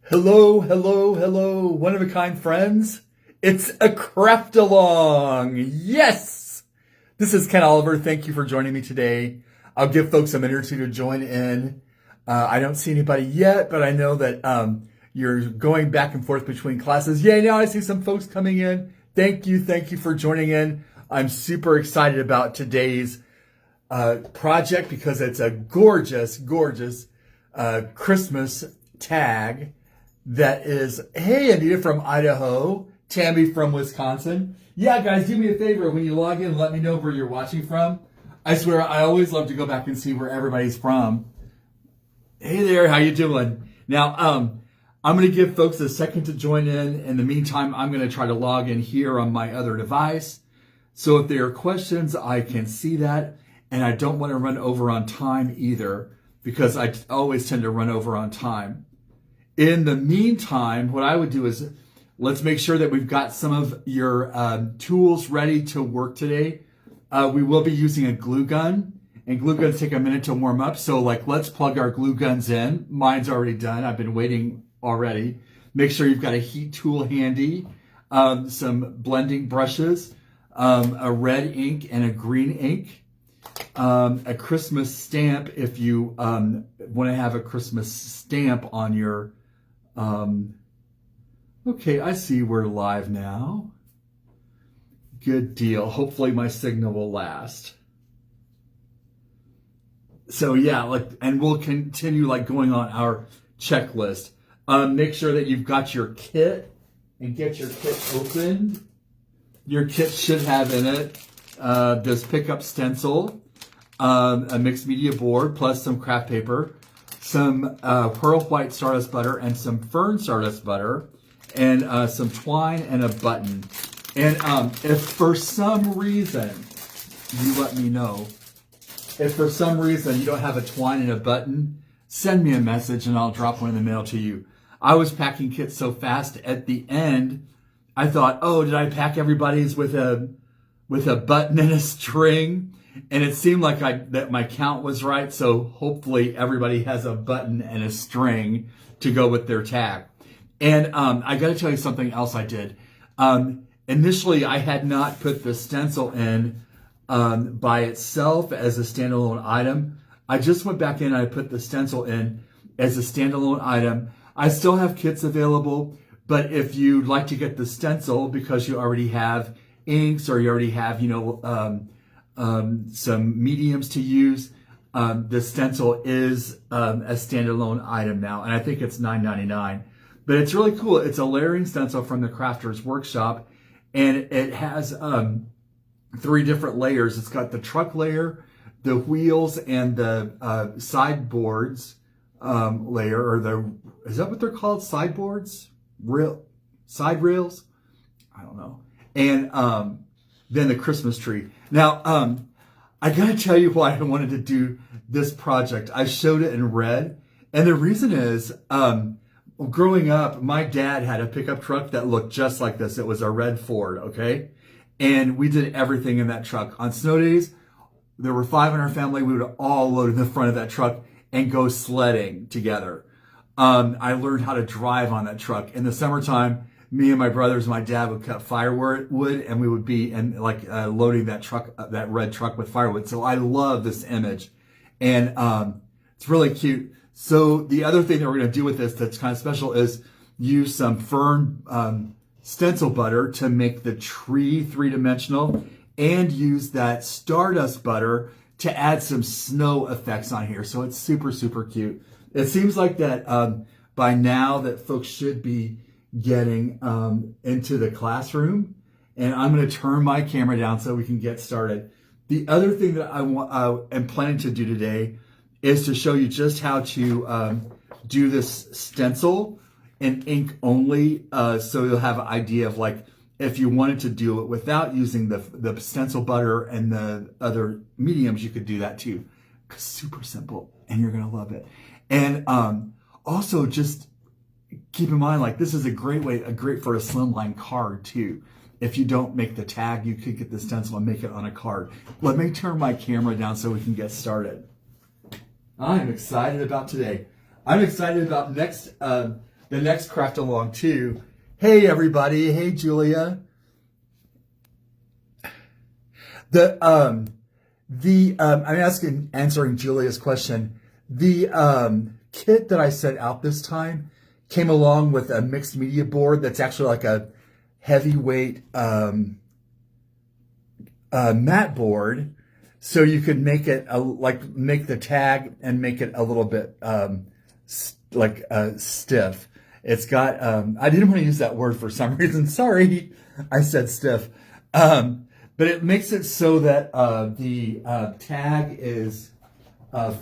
Hello, hello, hello, one-of-a-kind friends. It's a craft-along. Yes! This is Ken Oliver. Thank you for joining me today. I'll give folks a minute or two to join in. I don't see anybody yet, but I know that you're going back and forth between classes. Yeah, now I see some folks coming in. Thank you for joining in. I'm super excited about today's project because it's a gorgeous, gorgeous Christmas tag. That is, hey, Anita from Idaho, Tammy from Wisconsin. Yeah, guys, do me a favor. When you log in, let me know where you're watching from. I swear, I always love to go back and see where everybody's from. Hey there, how you doing? Now, I'm going to give folks a second to join in. In the meantime, I'm going to try to log in here on my other device. So if there are questions, I can see that. And I don't want to run over on time either, because I always tend to run over on time. In the meantime, what I would do is let's make sure that we've got some of your tools ready to work today. We will be using a glue gun, and glue guns take a minute to warm up. So let's plug our glue guns in. Mine's already done. I've been waiting already. Make sure you've got a heat tool handy, some blending brushes, a red ink and a green ink, a Christmas stamp if you want to have a Christmas stamp on your okay, I see we're live now. Good deal. Hopefully my signal will last. So yeah, and we'll continue going on our checklist. Make sure that you've got your kit and get your kit open. Your kit should have in it this pickup stencil, a mixed media board, plus some craft paper, some pearl white stardust butter and some fern stardust butter, and some twine and a button. And if for some reason, you let me know, if for some reason you don't have a twine and a button, send me a message and I'll drop one in the mail to you. I was packing kits so fast at the end, I thought, oh, did I pack everybody's with a button and a string? And it seemed like that my count was right, so hopefully everybody has a button and a string to go with their tag. And I got to tell you something else I did. Initially, I had not put the stencil in by itself as a standalone item. I just went back in and I put the stencil in as a standalone item. I still have kits available, but if you'd like to get the stencil because you already have inks or you already have, some mediums to use, the stencil is a standalone item now, and I think it's $9.99. But it's really cool. It's a layering stencil from the Crafter's Workshop, and it has 3 different layers. It's got the truck layer, the wheels, and the sideboards layer, or is that what they're called? Sideboards? Side rails? I don't know. And then the Christmas tree. Now, I gotta tell you why I wanted to do this project. I showed it in red, and the reason is, growing up, my dad had a pickup truck that looked just like this. It was a red Ford, okay? And we did everything in that truck. On snow days, there were 5 in our family. We would all load in the front of that truck and go sledding together. I learned how to drive on that truck. In the summertime, me and my brothers and my dad would cut firewood, and we would be loading that truck, that red truck with firewood. So I love this image, and it's really cute. So the other thing that we're going to do with this that's kind of special is use some fern stencil butter to make the tree 3-dimensional, and use that stardust butter to add some snow effects on here. So it's super, super cute. It seems like that by now that folks should be getting into the classroom, and I'm going to turn my camera down so we can get started. The other thing that I am planning to do today is to show you just how to do this stencil in ink only, so you'll have an idea of if you wanted to do it without using the stencil butter and the other mediums, you could do that too. Super simple, and you're going to love it. And also just keep in mind, this is a great for a slimline card too. If you don't make the tag, you could get the stencil and make it on a card. Let me turn my camera down so we can get started. I'm excited about today. I'm excited about next the next craft along too. Hey everybody, hey Julia. I'm answering Julia's question. The kit that I sent out this time came along with a mixed media board that's actually like a heavyweight mat board, so you could make it make the tag and make it a little bit stiff. It's got I didn't want to use that word for some reason. Sorry, I said stiff. But it makes it so that the tag is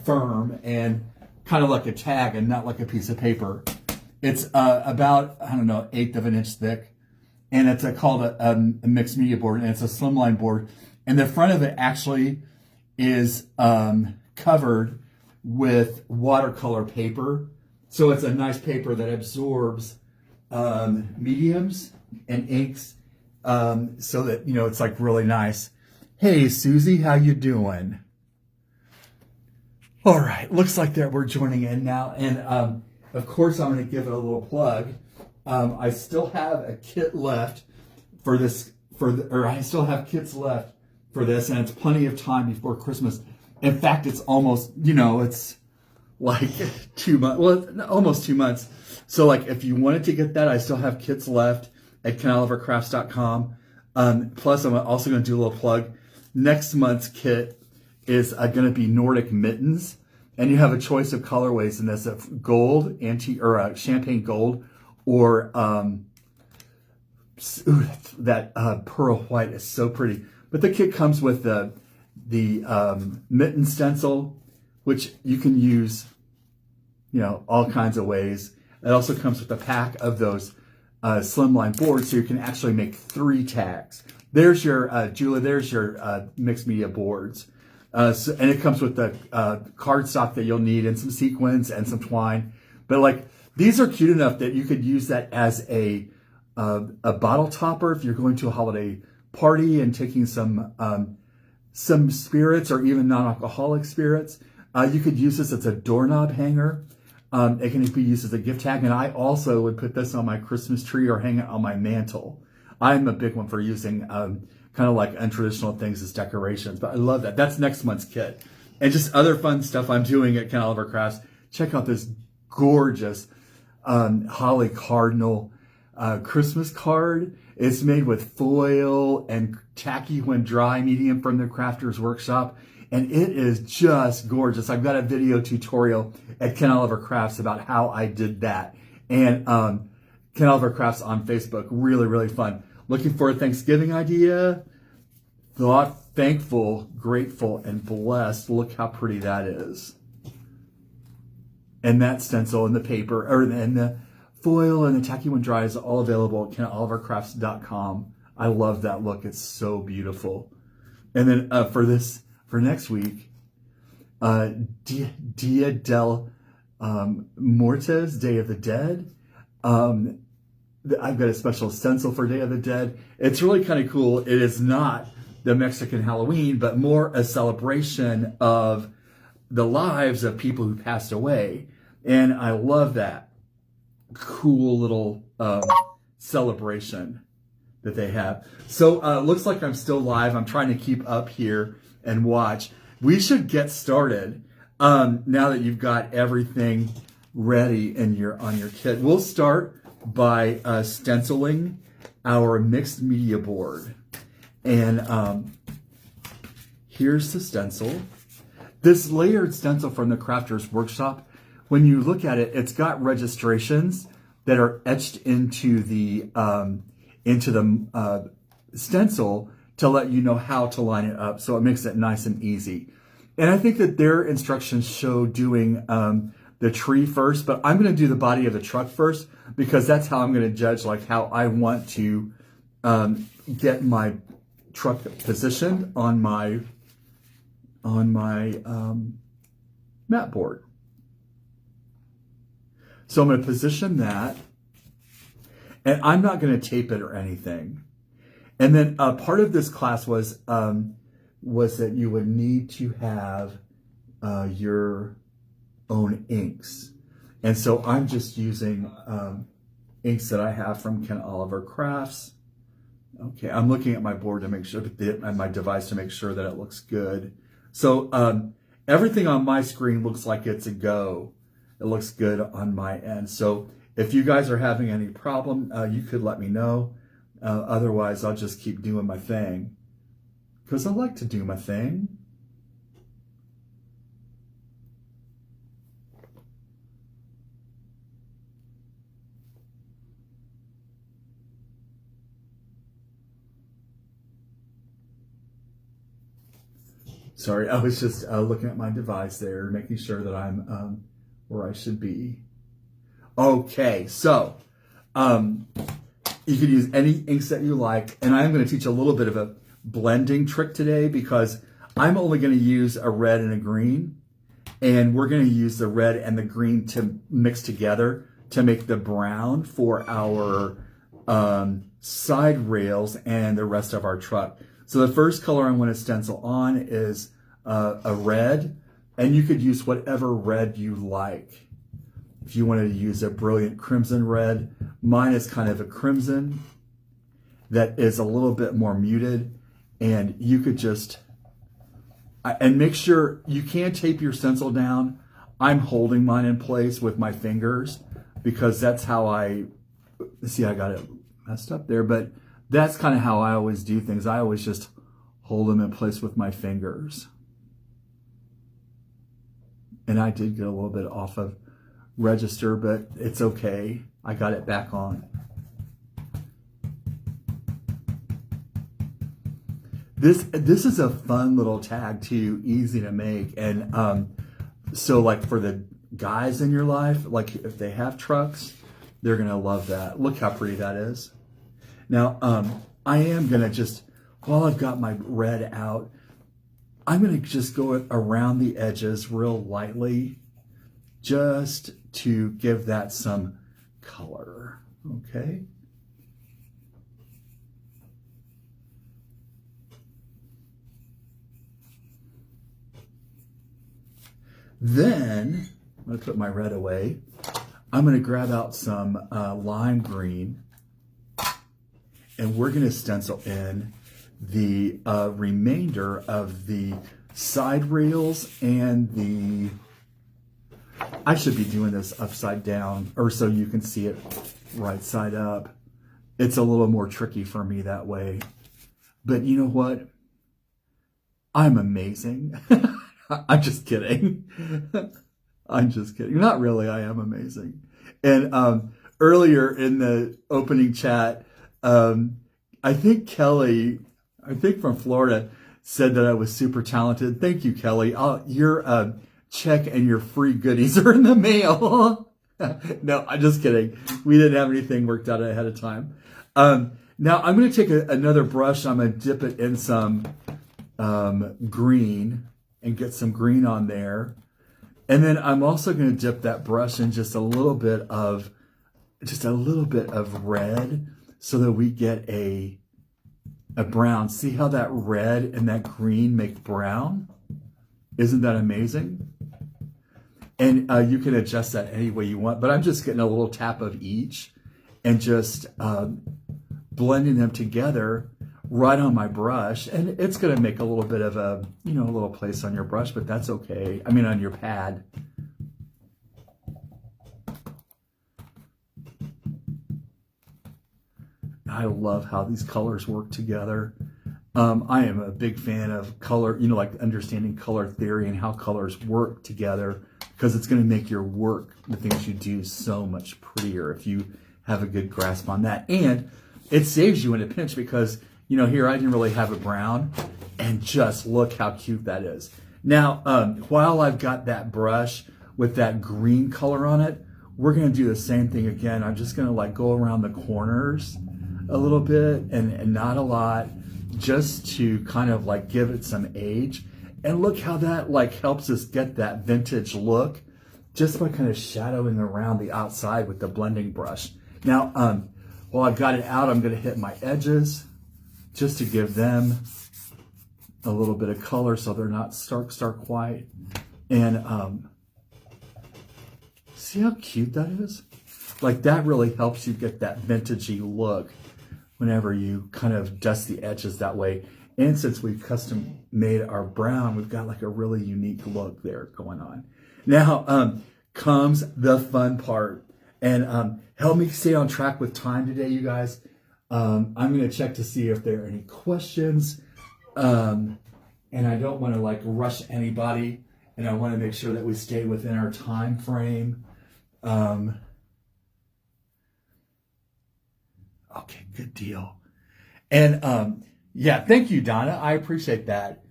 firm and kind of like a tag and not like a piece of paper. It's about, I don't know, 1/8 of an inch thick. And it's called a mixed media board, and it's a slimline board. And the front of it actually is covered with watercolor paper. So it's a nice paper that absorbs mediums and inks, so that, you know, it's like really nice. Hey, Susie, how you doing? All right, looks like that we're joining in now. And of course, I'm going to give it a little plug. I still have a kit left for this, I still have kits left for this, and it's plenty of time before Christmas. In fact, it's almost, you know, it's like 2 months, well, almost 2 months. So like, if you wanted to get that, I still have kits left at canalivercrafts.com. Plus, I'm also going to do a little plug. Next month's kit is going to be Nordic mittens, and you have a choice of colorways in this of gold, champagne gold, or that pearl white is so pretty. But the kit comes with the mitten stencil, which you can use, you know, all kinds of ways. It also comes with a pack of those slimline boards, so you can actually make 3 tags. There's your Julia. There's your mixed media boards, and it comes with the cardstock that you'll need, and some sequins and some twine. But like, these are cute enough that you could use that as a bottle topper if you're going to a holiday party and taking some spirits or even non-alcoholic spirits. You could use this as a doorknob hanger. It can be used as a gift tag, and I also would put this on my Christmas tree or hang it on my mantle. I'm a big one for using kind of like untraditional things as decorations, but I love that. That's next month's kit. And just other fun stuff I'm doing at Ken Oliver Crafts. Check out this gorgeous Holly Cardinal Christmas card. It's made with foil and tacky when dry medium from the Crafters Workshop. And it is just gorgeous. I've got a video tutorial at Ken Oliver Crafts about how I did that. And Ken Oliver Crafts on Facebook. Really, really fun. Looking for a Thanksgiving idea? Thought, thankful, grateful, and blessed. Look how pretty that is. And that stencil and the paper, and the foil and the tacky when dry is all available at kenolivercrafts.com. I love that look. It's so beautiful. And then for next week, Dia del Muertos, Day of the Dead. I've got a special stencil for Day of the Dead. It's really kind of cool. It is not the Mexican Halloween, but more a celebration of the lives of people who passed away. And I love that cool little celebration that they have. So looks like I'm still live. I'm trying to keep up here and watch. We should get started now that you've got everything ready on your kit. We'll start by stenciling our mixed media board. And here's the stencil. This layered stencil from the Crafters Workshop, when you look at it, it's got registrations that are etched into the stencil to let you know how to line it up. So it makes it nice and easy. And I think that their instructions show doing the tree first, but I'm going to do the body of the truck first, because that's how I'm going to judge like how I want to get my truck positioned on my mat board. So I'm going to position that, and I'm not going to tape it or anything. And then part of this class was that you would need to have your own inks. And so I'm just using inks that I have from Ken Oliver Crafts. Okay, I'm looking at my board to make sure and my device to make sure that it looks good. So everything on my screen looks like it's a go. It looks good on my end. So if you guys are having any problem, you could let me know. Otherwise, I'll just keep doing my thing, because I like to do my thing. Sorry, I was just looking at my device there, making sure that I'm where I should be. Okay, so you can use any inks that you like, and I'm going to teach a little bit of a blending trick today, because I'm only going to use a red and a green, and we're going to use the red and the green to mix together to make the brown for our side rails and the rest of our truck. So the first color I'm going to stencil on is a red, and you could use whatever red you like. If you wanted to use a brilliant crimson red, mine is kind of a crimson that is a little bit more muted, and you could just, and make sure you can tape your stencil down. I'm holding mine in place with my fingers, because that's how I got it messed up there, but that's kind of how I always do things. I always just hold them in place with my fingers. And I did get a little bit off of register, but it's okay. I got it back on. This is a fun little tag too, easy to make. And so like for the guys in your life, like if they have trucks, they're gonna love that. Look how pretty that is. Now, I am gonna just, while I've got my red out, I'm gonna just go around the edges real lightly, just to give that some color, okay? Then, I'm gonna put my red away. I'm gonna grab out some lime green, and we're gonna stencil in the remainder of the side rails and the, I should be doing this upside down, or so you can see it right side up. It's a little more tricky for me that way. But you know what? I'm amazing. I'm just kidding. I'm just kidding. Not really, I am amazing. And earlier in the opening chat, I think Kelly, from Florida, said that I was super talented. Thank you, Kelly. Your check and your free goodies are in the mail. No, I'm just kidding. We didn't have anything worked out ahead of time. Now I'm going to take another brush. I'm going to dip it in some green and get some green on there. And then I'm also going to dip that brush in just a little bit of red, so that we get a brown. See how that red and that green make brown? Isn't that amazing? And you can adjust that any way you want, but I'm just getting a little tap of each and just blending them together right on my brush. And it's going to make a little bit of a little place on your brush, but that's okay. I mean, on your pad. I love how these colors work together. I am a big fan of color, like understanding color theory and how colors work together, because it's going to make your work, the things you do, so much prettier if you have a good grasp on that. And it saves you in a pinch, because, here I didn't really have a brown, and just look how cute that is. Now, while I've got that brush with that green color on it, we're going to do the same thing again. I'm just going to go around the corners a little bit, and not a lot, just to kind of give it some age. And look how that helps us get that vintage look, just by kind of shadowing around the outside with the blending brush. Now, while I've got it out, I'm going to hit my edges just to give them a little bit of color, so they're not stark white. And See how cute that is? Like that really helps you get that vintagey look whenever you kind of dust the edges that way. And since we've custom made our brown, we've got like a really unique look there going on. Now comes the fun part. And help me stay on track with time today, you guys. I'm going to check to see if there are any questions. And I don't want to like rush anybody. And I want to make sure that we stay within our time frame. Okay, good deal. And yeah, thank you, Donna. I appreciate that.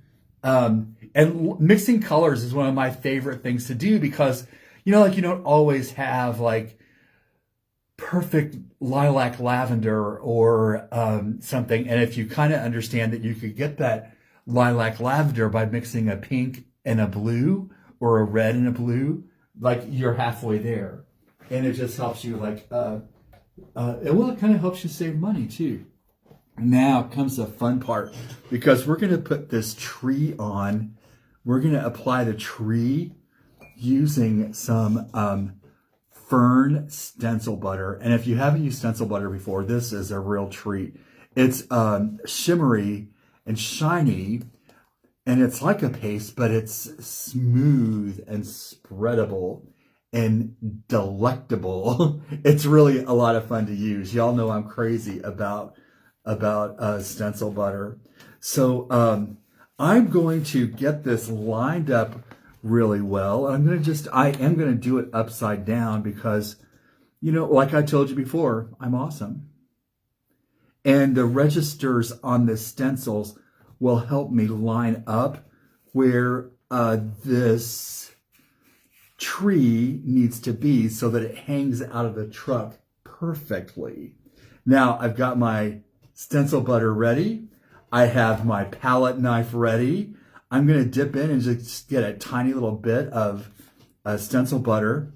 And mixing colors is one of my favorite things to do because, you know, like you don't always have like perfect lilac lavender or something. And if you kind of understand that you could get that lilac lavender by mixing a pink and a blue or a red and a blue, like you're halfway there. And it just helps you like, it kind of helps you save money too. Now comes the fun part because we're going to put this tree on. We're going to apply the tree using some fern stencil butter. And if you haven't used stencil butter before, this is a real treat. It's shimmery and shiny, and it's like a paste, but it's smooth and spreadable and delectable. It's really a lot of fun to use. Y'all know I'm crazy about stencil butter. So I'm going to get this lined up really well. I am going to do it upside down because, you know, like I told you before, I'm awesome. And the registers on the stencils will help me line up where this tree needs to be so that it hangs out of the truck perfectly. Now I've got my stencil butter ready. I have my palette knife ready. I'm going to dip in and just get a tiny little bit of stencil butter,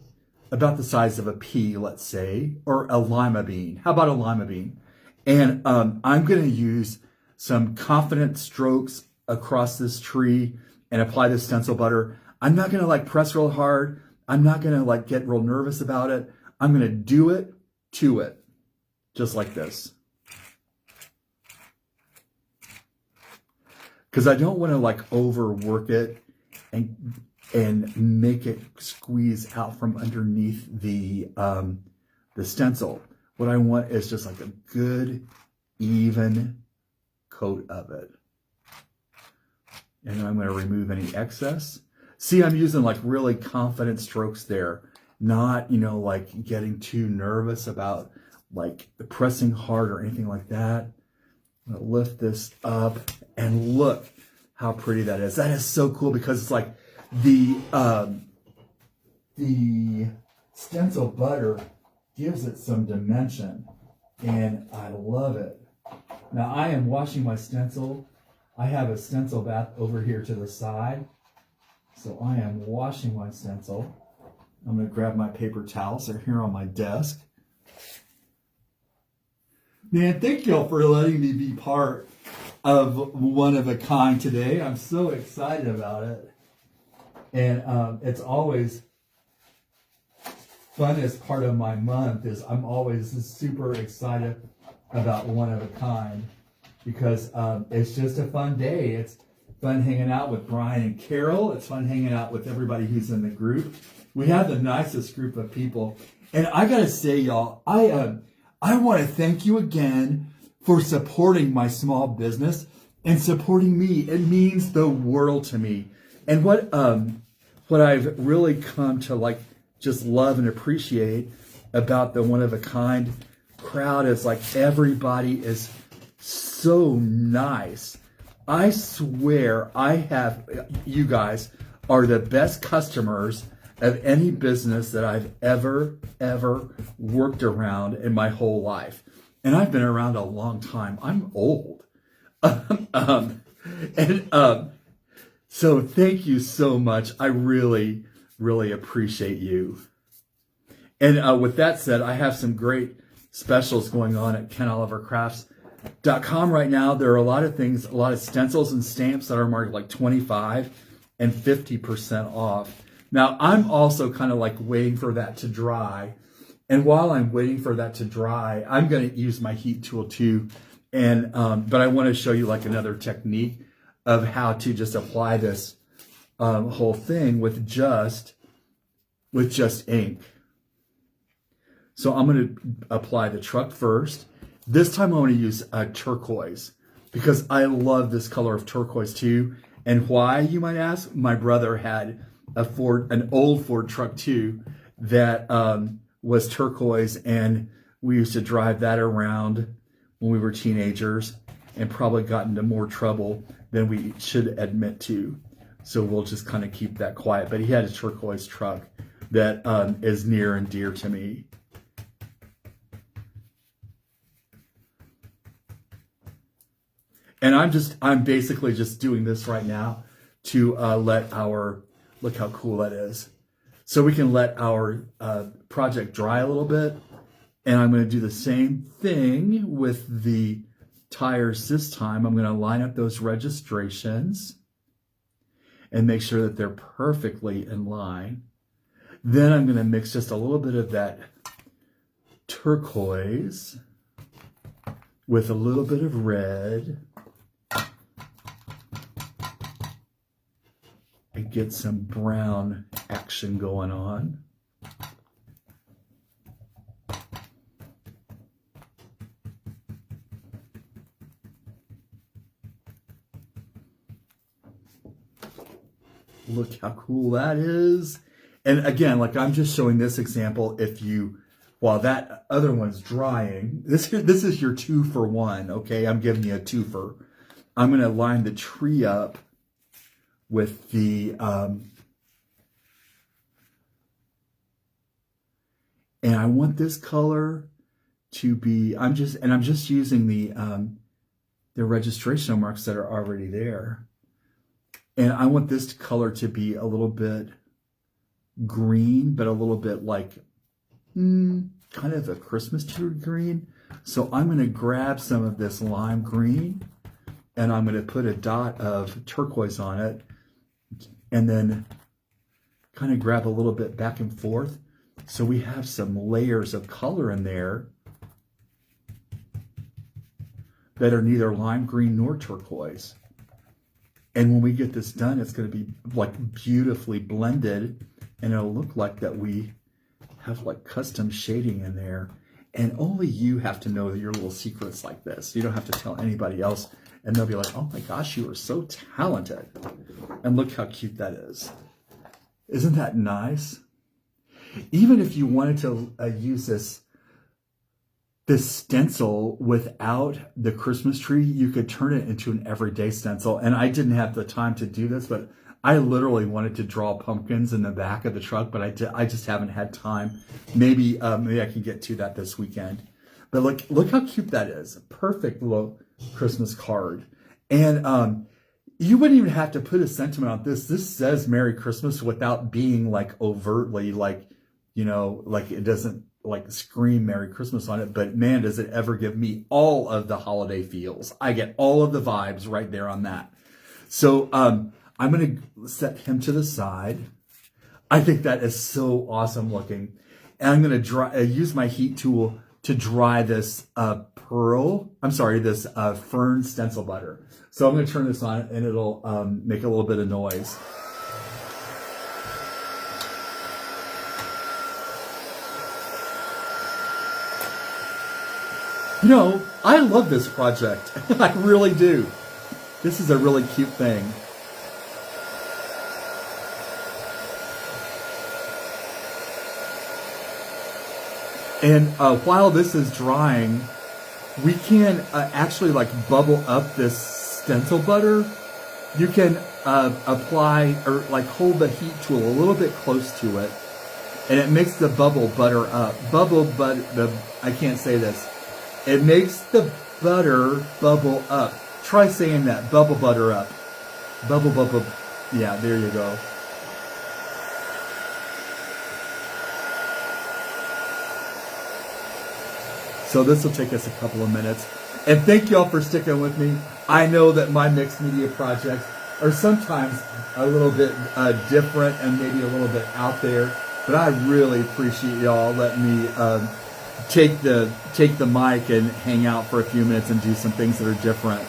about the size of a pea, let's say, or a lima bean. How about a lima bean? And I'm going to use some confident strokes across this tree and apply the stencil butter. I'm not going to like press real hard. I'm not going to like get real nervous about it. I'm going to do it to it, just like this. Because I don't want to like overwork it and make it squeeze out from underneath the stencil. What I want is just like a good, even coat of it. And I'm going to remove any excess. See, I'm using like really confident strokes there, not, you know, like getting too nervous about like pressing hard or anything like that. I'm going to lift this up and look how pretty that is. That is so cool because it's like the stencil butter gives it some dimension, and I love it. Now I am washing my stencil. I have a stencil bath over here to the side, so I am washing my stencil. I'm going to grab my paper towels. They're here on my desk. Man, thank y'all for letting me be part of One of a Kind today. I'm so excited about it. And it's always funnest part of my month is I'm always super excited about One of a Kind because it's just a fun day. It's fun hanging out with Brian and Carol. It's fun hanging out with everybody who's in the group. We have the nicest group of people. And I got to say, y'all, I want to thank you again for supporting my small business and supporting me. It means the world to me. And what I've really come to like just love and appreciate about the One of a Kind crowd is like everybody is so nice. I swear you guys are the best customers of any business that I've ever worked around in my whole life. And I've been around a long time. I'm old. So thank you so much. I really, really appreciate you. And with that said, I have some great specials going on at KenOliverCrafts.com right now. There are a lot of things, a lot of stencils and stamps that are marked like 25 and 50% off. Now I'm also kind of like waiting for that to dry. And while I'm waiting for that to dry, I'm going to use my heat tool too. And, but I want to show you like another technique of how to just apply this whole thing with just ink. So I'm going to apply the truck first. This time I'm going to use turquoise because I love this color of turquoise too. And why, you might ask? My brother had an old Ford truck too that was turquoise, and we used to drive that around when we were teenagers and probably got into more trouble than we should admit to. So we'll just kind of keep that quiet. But he had a turquoise truck that is near and dear to me. And I'm basically just doing this right now to let our, look how cool that is. So we can let our project dry a little bit. And I'm going to do the same thing with the tires this time. I'm going to line up those registrations and make sure that they're perfectly in line. Then I'm going to mix just a little bit of that turquoise with a little bit of red and get some brown action going on. Look how cool that is. And again, like I'm just showing this example, while that other one's drying, this is your 2-for-1, okay? I'm giving you a twofer. I'm gonna line the tree up with the, and I want this color to be, I'm just using the registration marks that are already there. And I want this color to be a little bit green, but a little bit like kind of a Christmas tree green. So I'm going to grab some of this lime green and I'm going to put a dot of turquoise on it and then kind of grab a little bit back and forth. So we have some layers of color in there that are neither lime green nor turquoise. And when we get this done, it's going to be like beautifully blended, and it'll look like that we have like custom shading in there. And only you have to know your little secrets like this. You don't have to tell anybody else, and they'll be like, oh my gosh, you are so talented. And look how cute that is. Isn't that nice? Even if you wanted to use this stencil without the Christmas tree, you could turn it into an everyday stencil. And I didn't have the time to do this, but I literally wanted to draw pumpkins in the back of the truck, but I just haven't had time. Maybe I can get to that this weekend. But look how cute that is. A perfect little Christmas card. And you wouldn't even have to put a sentiment on this. This says Merry Christmas without being like overtly like, you know, like it doesn't like scream Merry Christmas on it, but man, does it ever give me all of the holiday feels. I get all of the vibes right there on that. So I'm going to set him to the side. I think that is so awesome looking. And I'm going to use my heat tool to dry this this fern stencil butter. So I'm going to turn this on and it'll make a little bit of noise. You know, I love this project. I really do. This is a really cute thing. And while this is drying, we can actually like bubble up this stencil butter. You can apply or like hold the heat tool a little bit close to it, and it makes the bubble butter up. I can't say this. It makes the butter bubble up. Try saying that. Bubble butter up. Bubble, bubble. Yeah, there you go. So this will take us a couple of minutes. And thank y'all for sticking with me. I know that my mixed media projects are sometimes a little bit different and maybe a little bit out there. But I really appreciate y'all letting me take the mic and hang out for a few minutes and do some things that are different.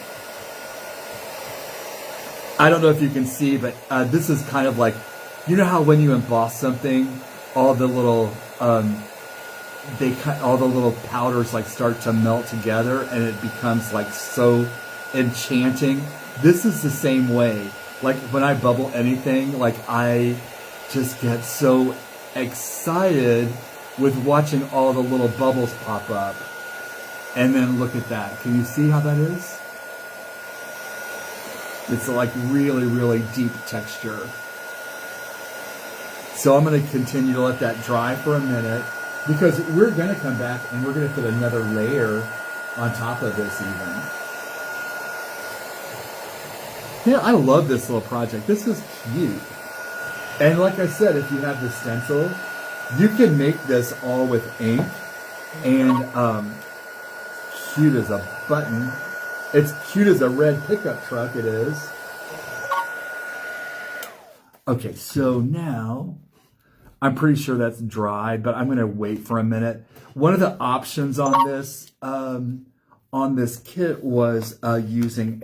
I don't know if you can see, but this is kind of like, you know how when you emboss something, all the little all the little powders like start to melt together and it becomes like so enchanting. This is the same way. Like when I bubble anything, like I just get so excited with watching all the little bubbles pop up. And then look at that. Can you see how that is? It's like really, really deep texture. So I'm going to continue to let that dry for a minute because we're going to come back and we're going to put another layer on top of this even. Yeah, I love this little project. This is cute. And like I said, if you have the stencil, you can make this all with ink. And cute as a button. It's cute as a red pickup truck, it is. Okay, so now I'm pretty sure that's dry, but I'm going to wait for a minute. One of the options on this kit was using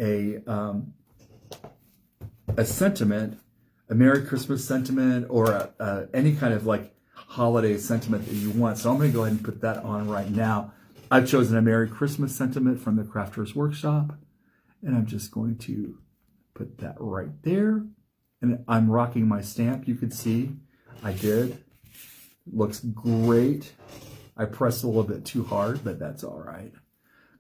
a sentiment, a Merry Christmas sentiment, or any kind of like holiday sentiment that you want. So I'm going to go ahead and put that on right now. I've chosen a Merry Christmas sentiment from the Crafters Workshop, and I'm just going to put that right there. And I'm rocking my stamp. You could see I did. Looks great. I pressed a little bit too hard, but that's all right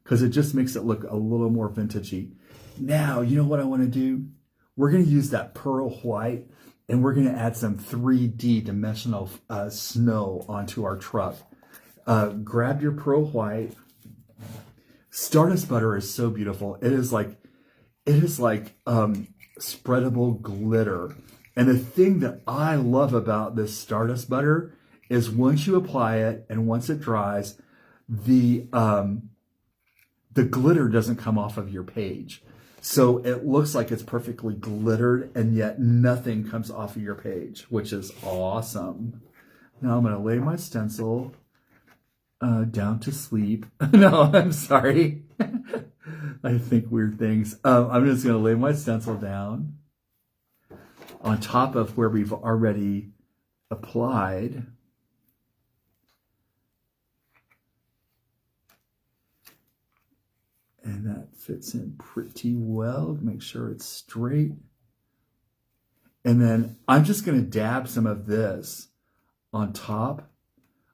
because it just makes it look a little more vintagey. Now, you know what I want to do? We're going to use that pearl white and we're going to add some 3D dimensional snow onto our truck. Grab your pearl white. Stardust butter is so beautiful. It is like spreadable glitter. And the thing that I love about this Stardust butter is once you apply it and once it dries, the glitter doesn't come off of your page. So it looks like it's perfectly glittered and yet nothing comes off of your page, which is awesome. Now I'm going to lay my stencil down to sleep. No, I'm sorry. I think weird things. I'm just going to lay my stencil down on top of where we've already applied. And that fits in pretty well. Make sure it's straight. And then I'm just going to dab some of this on top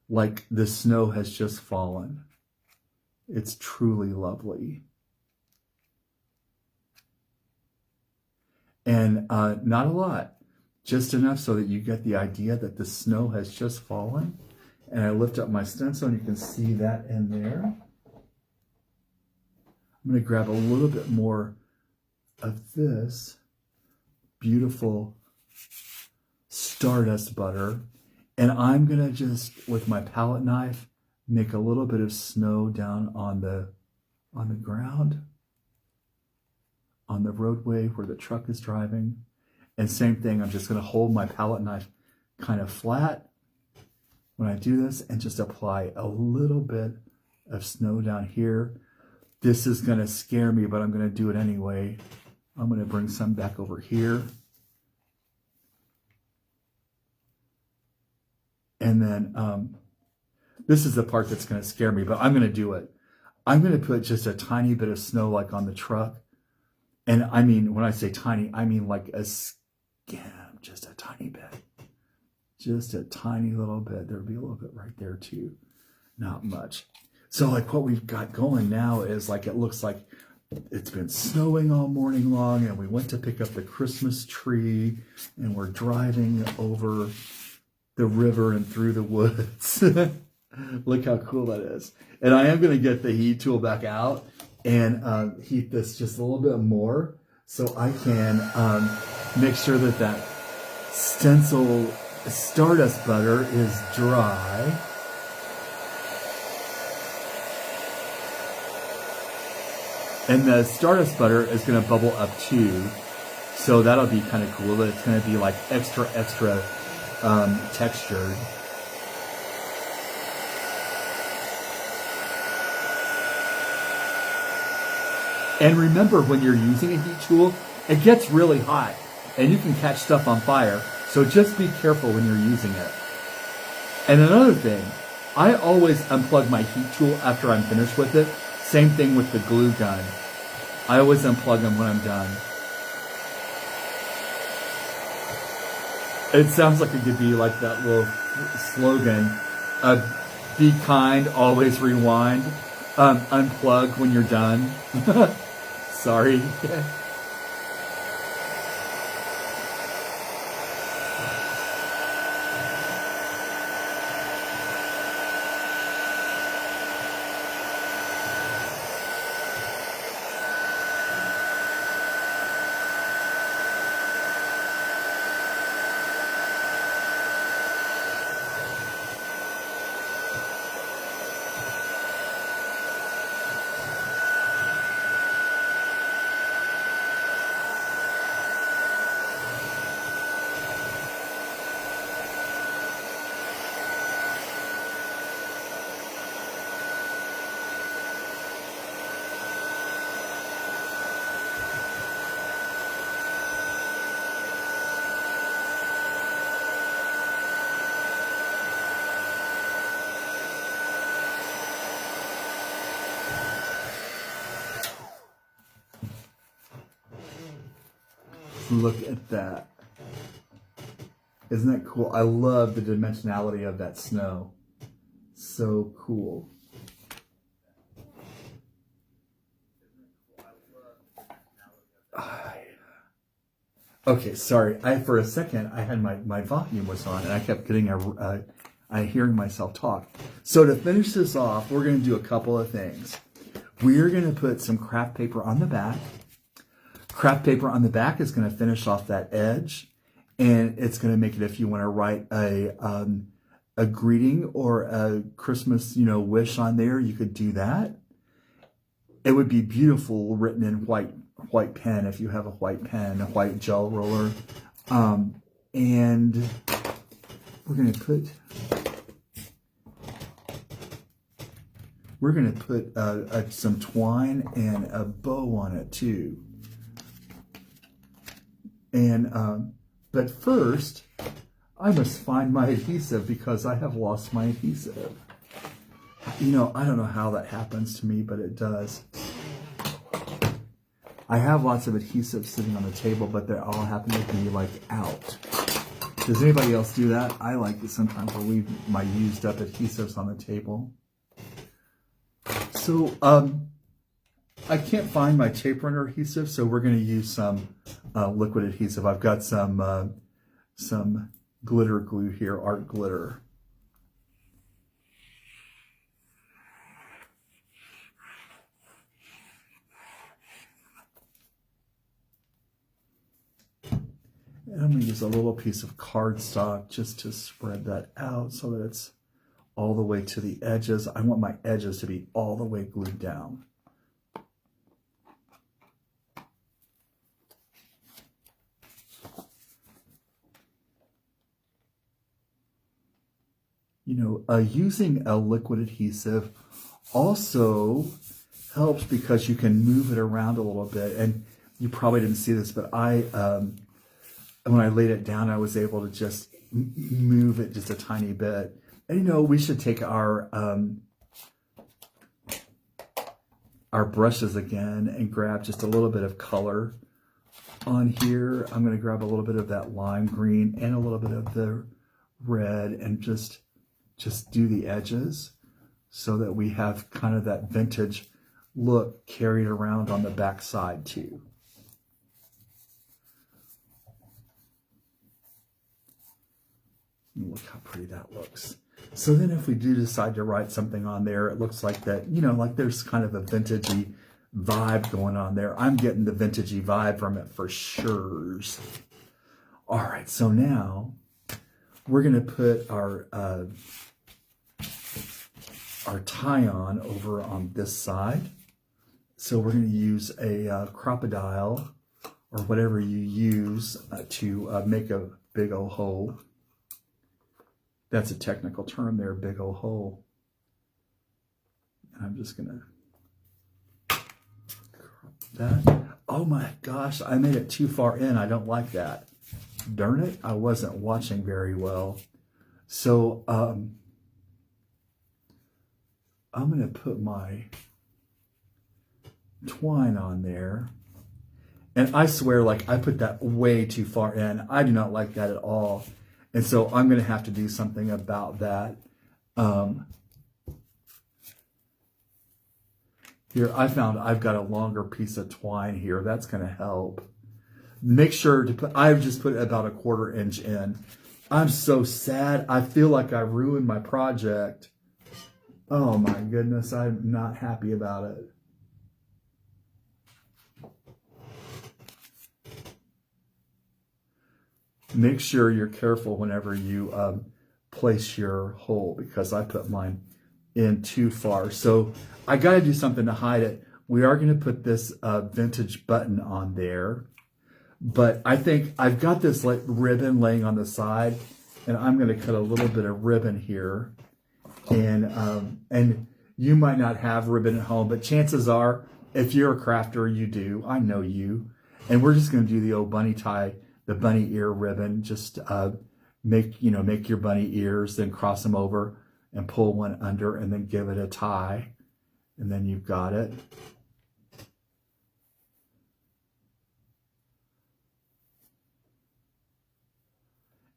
like the snow has just fallen. It's truly lovely. And not a lot, just enough so that you get the idea that the snow has just fallen. And I lift up my stencil and you can see that in there. I'm going to grab a little bit more of this beautiful Stardust butter. And I'm going to just, with my palette knife, make a little bit of snow down on the ground, on the roadway where the truck is driving. And same thing, I'm just going to hold my palette knife kind of flat when I do this and just apply a little bit of snow down here. This is going to scare me, but I'm going to do it anyway. I'm going to bring some back over here. And then this is the part that's going to scare me, but I'm going to do it. I'm going to put just a tiny bit of snow like on the truck. And I mean, when I say tiny, I mean like a skim, just a tiny bit. Just a tiny little bit. There'll be a little bit right there too. Not much. So like what we've got going now is like, it looks like it's been snowing all morning long and we went to pick up the Christmas tree and we're driving over the river and through the woods. Look how cool that is. And I am going to get the heat tool back out and heat this just a little bit more so I can make sure that that stencil Stardust butter is dry. And the Stardust butter is going to bubble up too. So that'll be kind of cool. That it's going to be like extra textured. And remember, when you're using a heat tool, it gets really hot and you can catch stuff on fire. So just be careful when you're using it. And another thing, I always unplug my heat tool after I'm finished with it. Same thing with the glue gun. I always unplug them when I'm done. It sounds like it could be like that little slogan, be kind, always rewind, unplug when you're done. Sorry. Look at that. Isn't that cool? I love the dimensionality of that snow. So cool. Okay, sorry. For a second, I had my volume was on and I kept getting hearing myself talk. So to finish this off, we're going to do a couple of things. We're going to put some craft paper on the back. Craft paper on the back is going to finish off that edge, and it's going to make it, if you want to write a greeting or a Christmas, wish on there, you could do that. It would be beautiful written in white pen if you have a white pen, a white gel roller. And we're going to put some twine and a bow on it too. And but first, I must find my adhesive because I have lost my adhesive. I don't know how that happens to me, but it does. I have lots of adhesives sitting on the table, but they all happen to be like out. Does anybody else do that? I like it sometimes to leave my used up adhesives on the table. So, I can't find my tape runner adhesive, so we're going to use some liquid adhesive. I've got some glitter glue here, art glitter. And I'm going to use a little piece of cardstock just to spread that out so that it's all the way to the edges. I want my edges to be all the way glued down. Using a liquid adhesive also helps because you can move it around a little bit. And you probably didn't see this, but when I laid it down, I was able to just move it just a tiny bit. And we should take our brushes again and grab just a little bit of color on here. I'm going to grab a little bit of that lime green and a little bit of the red and just do the edges so that we have kind of that vintage look carried around on the back side too. Look how pretty that looks. So then if we do decide to write something on there, it looks like that, like there's kind of a vintagey vibe going on there. I'm getting the vintagey vibe from it for sure. All right, so now we're going to put our tie-on over on this side. So we're going to use a crocodile or whatever you use to make a big old hole. That's a technical term there, big old hole. And I'm just gonna crop that. Oh my gosh, I made it too far in. I don't like that. Darn it, I wasn't watching very well. So I'm gonna put my twine on there. And I swear, like, I put that way too far in. I do not like that at all. And so I'm going to have to do something about that. Here, I found I've got a longer piece of twine here. That's going to help. Make sure to put, I've just put about a 1/4 inch in. I'm so sad. I feel like I ruined my project. Oh my goodness, I'm not happy about it. Make sure you're careful whenever you place your hole, because I put mine in too far. So I got to do something to hide it. We are going to put this vintage button on there, but I think I've got this like ribbon laying on the side, and I'm going to cut a little bit of ribbon here. And you might not have ribbon at home, but chances are, if you're a crafter, you do. I know you. And we're just going to do the old bunny tie, the bunny ear ribbon. Just make your bunny ears, then cross them over and pull one under, and then give it a tie, and then you've got it.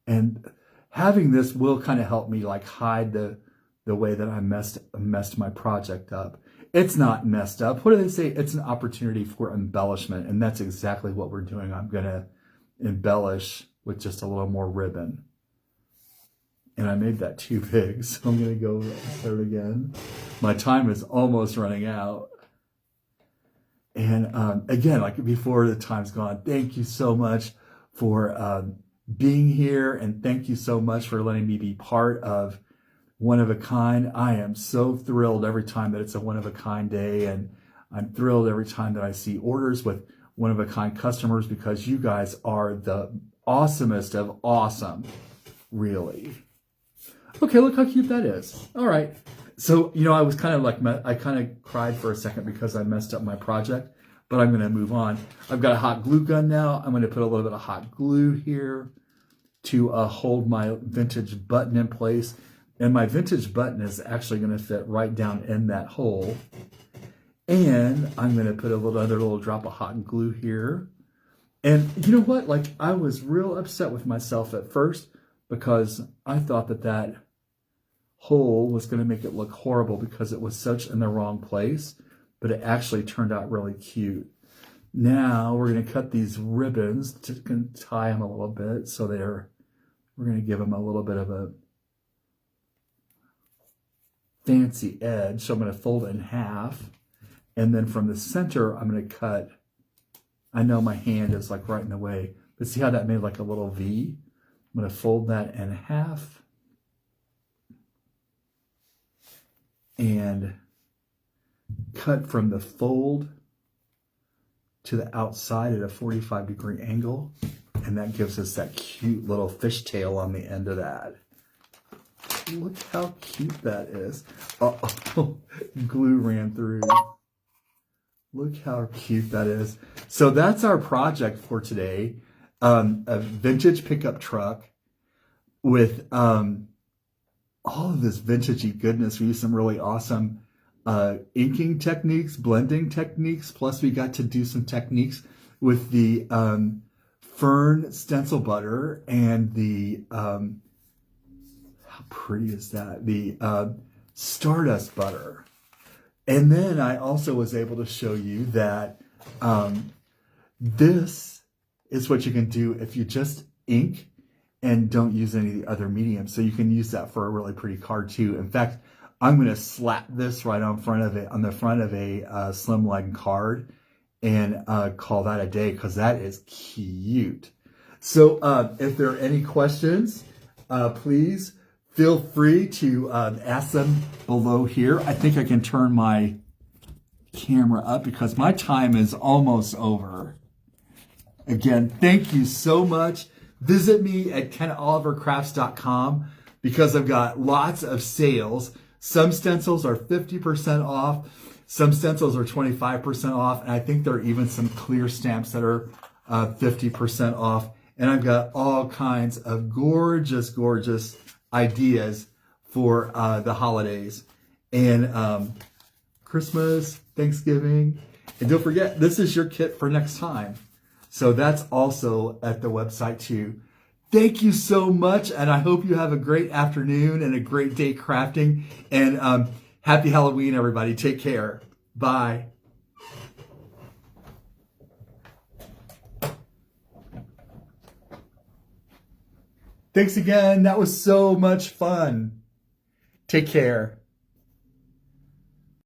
And having this will kind of help me like hide the way that I messed my project up. It's not messed up. What do they say? It's an opportunity for embellishment, and that's exactly what we're doing. I'm gonna embellish with just a little more ribbon. And I made that too big, so I'm gonna go start again. My time is almost running out. And again, like before the time's gone, thank you so much for being here, and thank you so much for letting me be part of One of a Kind. I am so thrilled every time that it's a one of a kind day, and I'm thrilled every time that I see orders with one of a kind customers, because you guys are the awesomest of awesome, really. Okay, look how cute that is. All right. So, I was kind of like, I kind of cried for a second because I messed up my project, but I'm going to move on. I've got a hot glue gun now. I'm going to put a little bit of hot glue here to hold my vintage button in place. And my vintage button is actually going to fit right down in that hole. And I'm going to put another little drop of hot glue here. And you know what? Like, I was real upset with myself at first because I thought that hole was going to make it look horrible because it was such in the wrong place. But it actually turned out really cute. Now we're going to cut these ribbons to tie them a little bit so we're going to give them a little bit of a fancy edge. So I'm going to fold it in half, and then from the center I'm going to cut. I know my hand is like right in the way, but see how that made like a little V? I'm going to fold that in half and cut from the fold to the outside at a 45-degree angle, and that gives us that cute little fishtail on the end of that. Look how cute that is. Uh-oh, glue ran through. Look how cute that is. So that's our project for today. A vintage pickup truck with all of this vintagey goodness. We used some really awesome inking techniques, blending techniques. Plus we got to do some techniques with the fern stencil butter and the how pretty is that? The stardust butter. And then I also was able to show you that this is what you can do if you just ink and don't use any of the other mediums. So you can use that for a really pretty card too. In fact, I'm going to slap this right on the front of a slimline card and call that a day, because that is cute. So if there are any questions, please feel free to ask them below here. I think I can turn my camera up because my time is almost over. Again, thank you so much. Visit me at KenOliverCrafts.com because I've got lots of sales. Some stencils are 50% off. Some stencils are 25% off. And I think there are even some clear stamps that are 50% off. And I've got all kinds of gorgeous, gorgeous ideas for the holidays and Christmas, Thanksgiving. And don't forget, this is your kit for next time. So that's also at the website too. Thank you so much. And I hope you have a great afternoon and a great day crafting. And happy Halloween, everybody. Take care. Bye. Thanks again. That was so much fun. Take care.